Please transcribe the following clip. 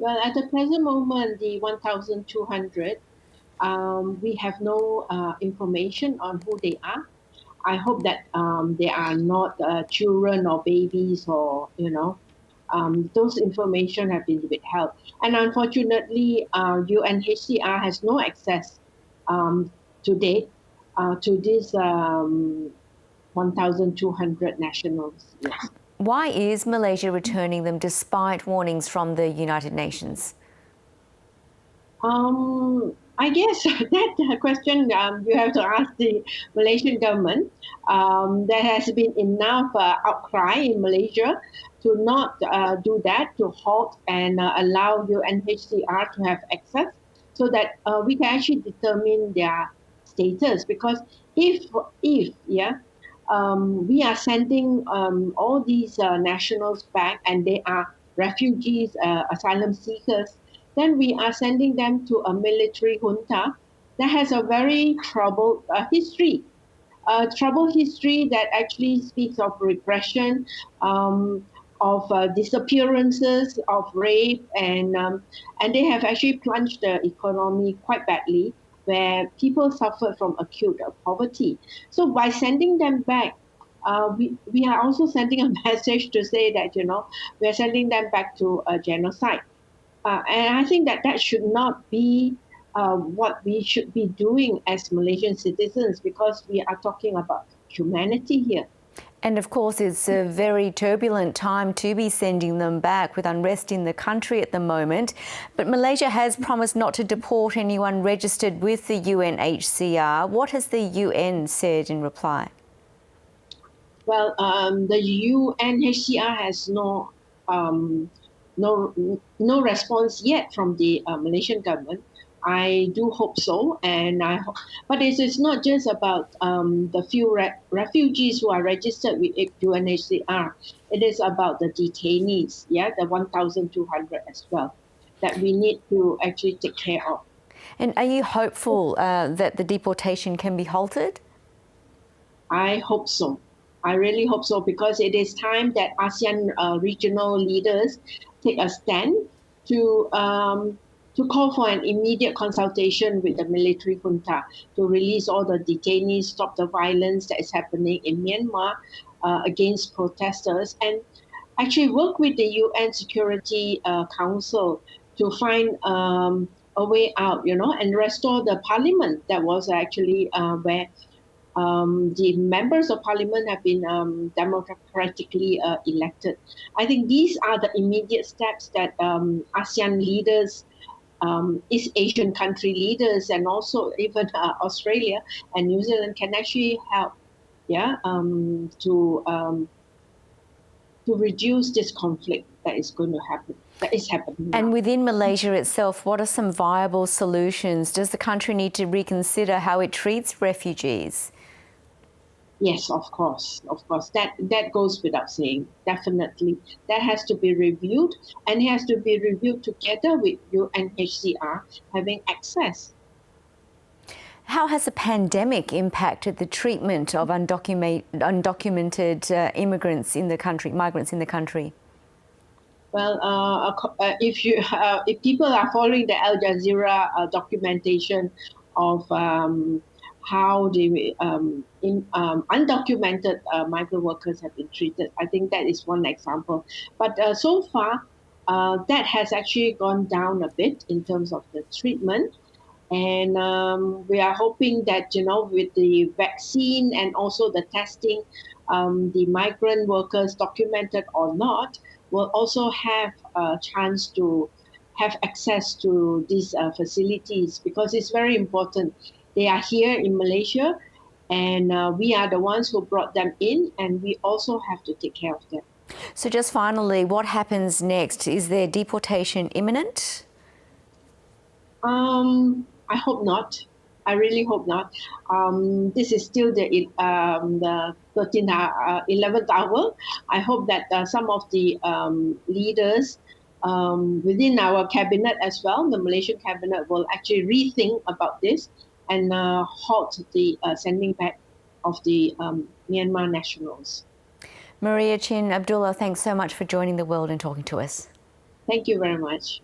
Well, at the present moment, the 1,200, we have no information on who they are. I hope that they are not children or babies or, those information have been withheld. And unfortunately, UNHCR has no access to date to these 1,200 nationals. Yes. Why is Malaysia returning them despite warnings from the United Nations? I guess that question you have to ask the Malaysian government. There has been enough outcry in Malaysia to not do that, to halt and allow UNHCR to have access so that we can actually determine their status. Because if we are sending all these nationals back and they are refugees, asylum seekers, then we are sending them to a military junta that has a very troubled history. Troubled history that actually speaks of repression, of disappearances, of rape, and they have actually plunged the economy quite badly, where people suffer from acute poverty. So by sending them back, we are also sending a message to say that, we are sending them back to a genocide. And I think that should not be what we should be doing as Malaysian citizens, because we are talking about humanity here. And of course, it's a very turbulent time to be sending them back with unrest in the country at the moment. But Malaysia has promised not to deport anyone registered with the UNHCR. What has the UN said in reply? Well, the UNHCR has no response yet from the Malaysian government. I do hope so, but it is not just about the few refugees who are registered with UNHCR. It is about the detainees, the 1,200 as well, that we need to actually take care of. And are you hopeful that the deportation can be halted? I hope so. I really hope so, because it is time that ASEAN regional leaders take a stand to call for an immediate consultation with the military junta to release all the detainees, stop the violence that is happening in Myanmar against protesters, and actually work with the UN Security Council to find a way out, and restore the parliament that was actually where the members of parliament have been democratically elected. I think these are the immediate steps that ASEAN leaders, East Asian country leaders, and also even Australia and New Zealand can actually help, to reduce this conflict that is going to happen. That is happening now. And within Malaysia itself, what are some viable solutions? Does the country need to reconsider how it treats refugees? Yes, of course. That goes without saying. Definitely. That has to be reviewed, and it has to be reviewed together with UNHCR having access. How has the pandemic impacted the treatment of undocumented immigrants in the country, migrants in the country? Well, if people are following the Al Jazeera documentation of how the undocumented migrant workers have been treated, I think that is one example. But so far, that has actually gone down a bit in terms of the treatment. And we are hoping that, with the vaccine and also the testing, the migrant workers, documented or not, will also have a chance to have access to these facilities, because it's very important. They are here in Malaysia, and we are the ones who brought them in, and we also have to take care of them. So just finally, what happens next? Is their deportation imminent? I hope not. I really hope not. This is still the 11th hour. I hope that some of the leaders within our cabinet as well, the Malaysian cabinet, will actually rethink about this and halt the sending back of the Myanmar nationals. Maria Chin Abdullah, thanks so much for joining The World and talking to us. Thank you very much.